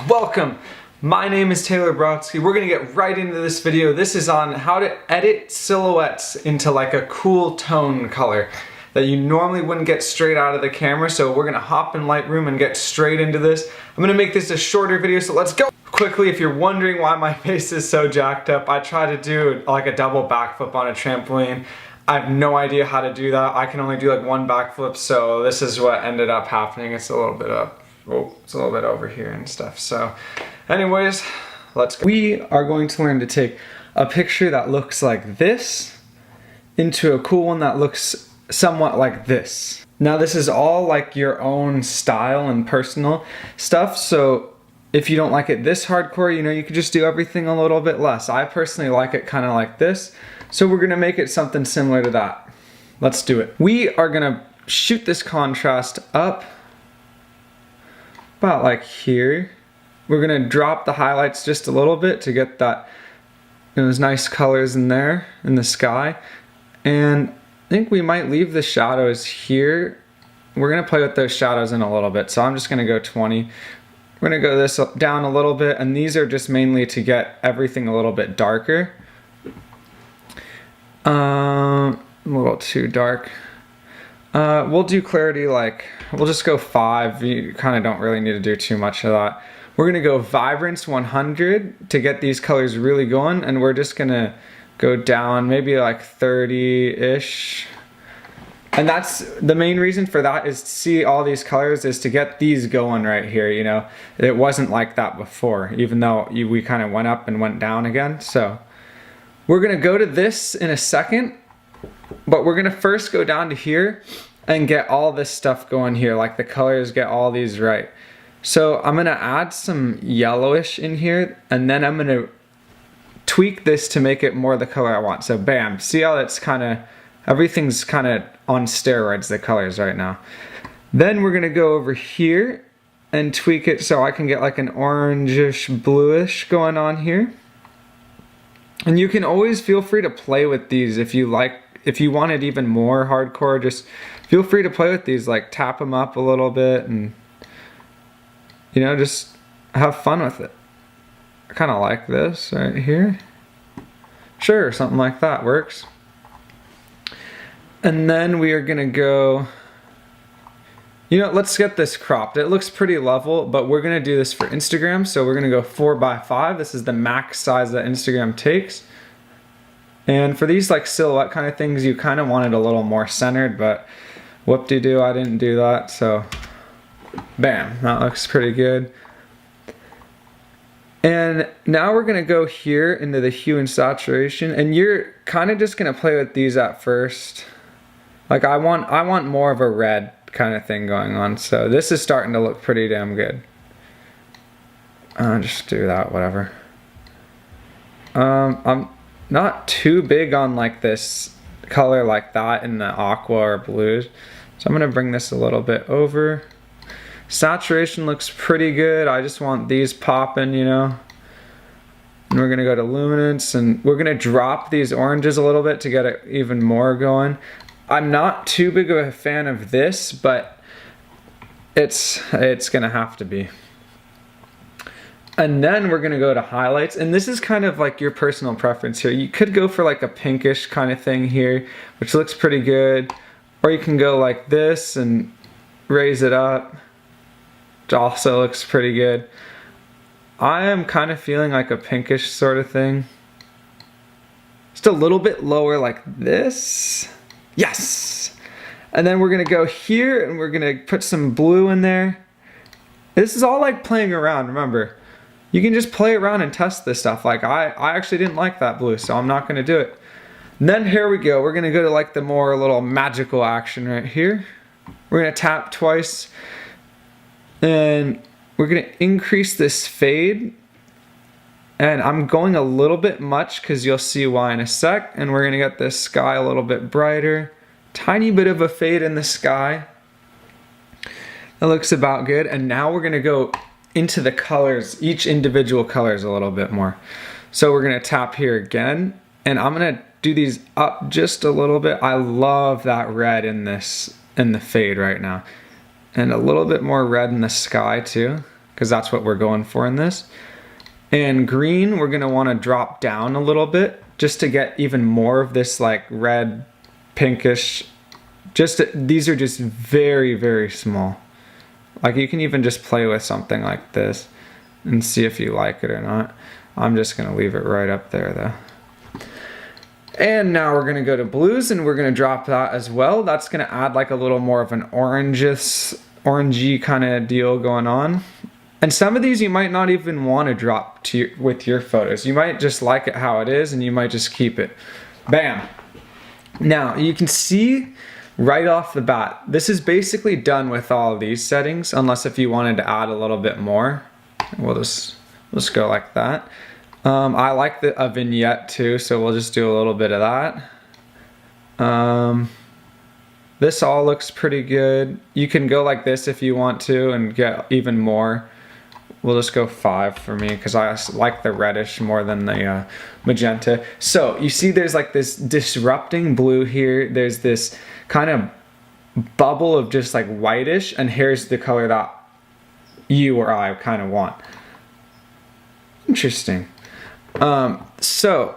Welcome, my name is Taylor Brodsky. We're gonna get right into this video. This is on how to edit silhouettes into like a cool tone color that you normally wouldn't get straight out of the camera. So we're gonna hop in Lightroom and get straight into this. I'm gonna make this a shorter video, so let's go. Quickly, if you're wondering why my face is so jacked up, I tried to do like a double backflip on a trampoline. I have no idea how to do that. I can only do like one backflip, so this is what ended up happening. It's a little bit up. Oh, it's a little bit over here and stuff. So anyways, let's go. We are going to learn to take a picture that looks like this into a cool one that looks somewhat like this. Now this is all like your own style and personal stuff. So if you don't like it this hardcore, you know, you could just do everything a little bit less. I personally like it kind of like this. So we're gonna make it something similar to that. Let's do it. We are gonna shoot this contrast up about like here. We're gonna drop the highlights just a little bit to get that, those nice colors in there in the sky. And I think we might leave the shadows here. We're gonna play with those shadows in a little bit. So I'm just gonna go 20. We're gonna go this down a little bit, and these are just mainly to get everything a little bit darker. A little too dark. We'll do clarity like, we'll just go 5. You kind of don't really need to do too much of that. We're gonna go vibrance 100 to get these colors really going, and we're just gonna go down maybe like 30-ish. And that's the main reason for that, is to see all these colors, is to get these going right here, you know. It wasn't like that before, even though we kind of went up and went down again. So we're gonna go to this in a second, but we're gonna first go down to here and get all this stuff going here, like the colors, get all these right. So I'm gonna add some yellowish in here, and then I'm gonna tweak this to make it more the color I want. So bam, see how it's kind of, everything's kind of on steroids, the colors right now. Then we're gonna go over here and tweak it so I can get like an orangish bluish going on here. And you can always feel free to play with these if you like. If you want it even more hardcore, just feel free to play with these, like tap them up a little bit and, you know, just have fun with it. I kind of like this right here. Sure, something like that works. And then we are gonna go, you know, let's get this cropped. It looks pretty level, but we're gonna do this for Instagram. So we're gonna go 4:5. This is the max size that Instagram takes. And for these like silhouette kind of things, you kind of want it a little more centered, but whoop-de-doo, I didn't do that. So bam, that looks pretty good. And now we're gonna go here into the hue and saturation, and you're kind of just gonna play with these at first. Like I want more of a red kind of thing going on. So this is starting to look pretty damn good. Just do that, whatever. I'm not too big on like this color like that in the aqua or blues. So I'm gonna bring this a little bit over. Saturation looks pretty good. I just want these popping, you know. And we're gonna go to luminance, and we're gonna drop these oranges a little bit to get it even more going. I'm not too big of a fan of this, but it's gonna have to be. And then we're gonna go to highlights, and this is kind of like your personal preference here. You could go for like a pinkish kind of thing here, which looks pretty good. Or you can go like this and raise it up, which also looks pretty good. I am kind of feeling like a pinkish sort of thing. Just a little bit lower like this. Yes! And then we're gonna go here and we're gonna put some blue in there. This is all like playing around, remember. You can just play around and test this stuff. Like I actually didn't like that blue, so I'm not gonna do it. And then here we go. We're gonna go to like the more little magical action right here. We're gonna tap twice, and we're gonna increase this fade. And I'm going a little bit much because you'll see why in a sec. And we're gonna get this sky a little bit brighter. Tiny bit of a fade in the sky. That looks about good. And now we're gonna go into the colors, each individual colors a little bit more. So we're gonna tap here again, and I'm gonna do these up just a little bit. I love that red in the fade right now. And a little bit more red in the sky too. because that's what we're going for in this. And green, we're gonna wanna drop down a little bit just to get even more of this like red, pinkish, these are just very, very small. Like you can even just play with something like this and see if you like it or not. I'm just gonna leave it right up there though. And now we're gonna go to blues and we're gonna drop that as well. That's gonna add like a little more of an orangey kind of deal going on. And some of these you might not even want to drop with your photos. You might just like it how it is and you might just keep it. Bam. Now you can see right off the bat, this is basically done with all of these settings, unless if you wanted to add a little bit more. We'll just go like that. I like a vignette too, so we'll just do a little bit of that. This all looks pretty good. You can go like this if you want to and get even more. We'll just go 5 for me because I like the reddish more than the magenta. So you see there's like this disrupting blue here. There's this kind of bubble of just like whitish, and here's the color that you or I kind of want. Interesting. So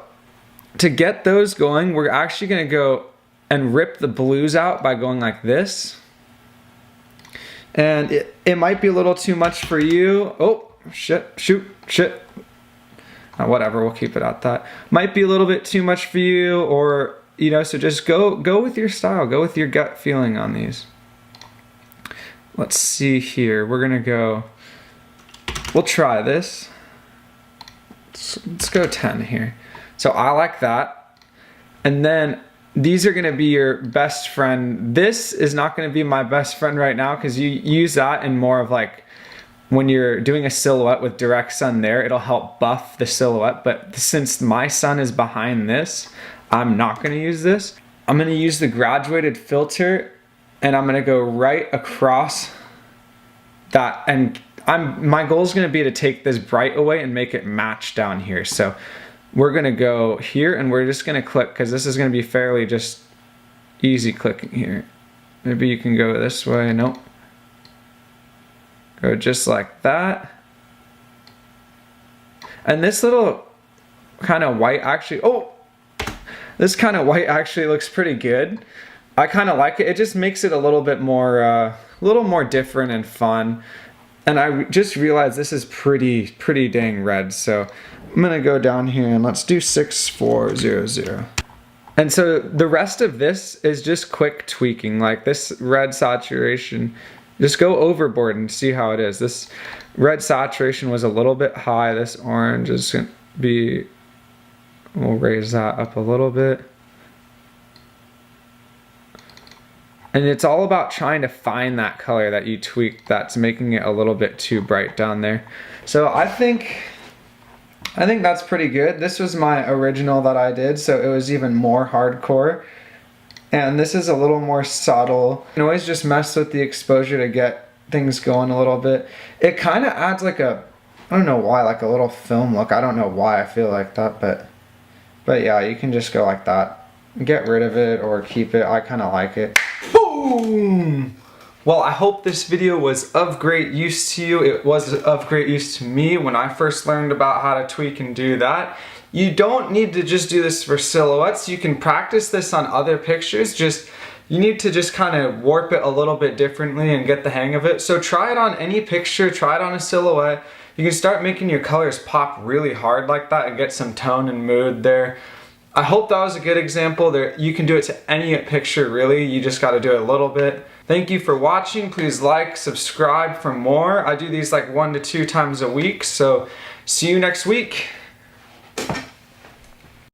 to get those going, we're actually going to go and rip the blues out by going like this. And it might be a little too much for you. Oh, shit. Whatever, we'll keep it at that. Might be a little bit too much for you, or, you know, so just go with your style. Go with your gut feeling on these. Let's see here. We're going to go, we'll try this. Let's go 10 here. So I like that. And then these are gonna be your best friend. This is not gonna be my best friend right now because you use that in more of like when you're doing a silhouette with direct sun there, it'll help buff the silhouette. But since my sun is behind this, I'm not gonna use this. I'm gonna use the graduated filter and I'm gonna go right across that, and my goal is gonna be to take this bright away and make it match down here. So we're gonna go here and we're just gonna click because this is gonna be fairly just easy clicking here. Maybe you can go this way. Nope. Go just like that. And this little kind of white actually, this kind of white actually looks pretty good. I kind of like it. It just makes it a little bit more, different and fun. And I just realized this is pretty dang red. So I'm gonna go down here and let's do 6400. And so the rest of this is just quick tweaking. Like this red saturation, just go overboard and see how it is. This red saturation was a little bit high. This orange is gonna be, we'll raise that up a little bit. And it's all about trying to find that color that you tweaked that's making it a little bit too bright down there. So I think that's pretty good. This was my original that I did, so it was even more hardcore. And this is a little more subtle. You can always just mess with the exposure to get things going a little bit. It kind of adds like I don't know why, like a little film look. I don't know why I feel like that, but yeah, you can just go like that. Get rid of it or keep it. I kind of like it. Boom! Well, I hope this video was of great use to you. It was of great use to me when I first learned about how to tweak and do that. You don't need to just do this for silhouettes. You can practice this on other pictures. You need to just kind of warp it a little bit differently and get the hang of it. So try it on any picture, try it on a silhouette. You can start making your colors pop really hard like that and get some tone and mood there. I hope that was a good example. You can do it to any picture really, you just got to do it a little bit. Thank you for watching. Please like, subscribe for more. I do these like 1 to 2 times a week, so see you next week.